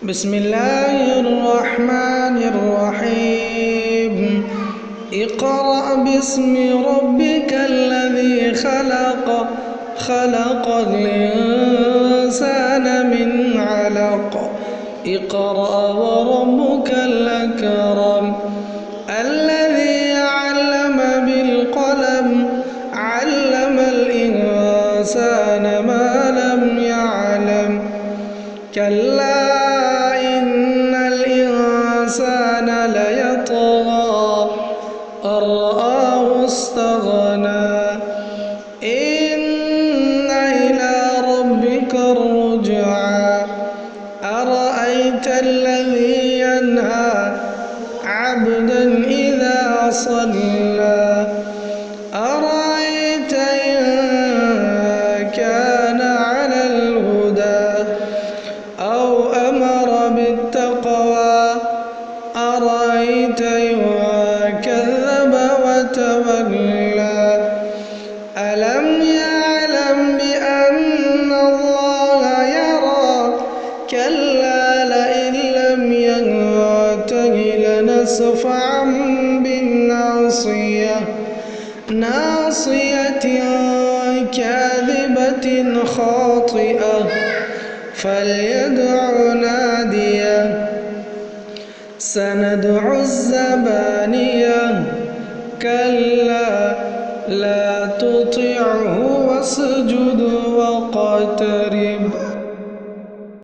بسم الله الرحمن الرحيم اقرأ باسم ربك الذي خلق خلق الإنسان من علق اقرأ وربك الأكرم الذي علم بالقلم علم الإنسان ما لم يعلم كلا إن الإنسان ليطغى أن رآه استغنى إن إلى ربك الرجعى أرأيت الذي ينهى عبدا إذا صلى أرأيت إن كان على الهدى أو أمر بالتقوى أرأيت إن كذب وتولى ألم يعلم بأن الله يرى كلا لئن لم ينته لنسفعا بالناصية ناصية كاذبة خاطئة فليدع ناديه سندع الزبانية كلا لا تطعه واسجد واقترب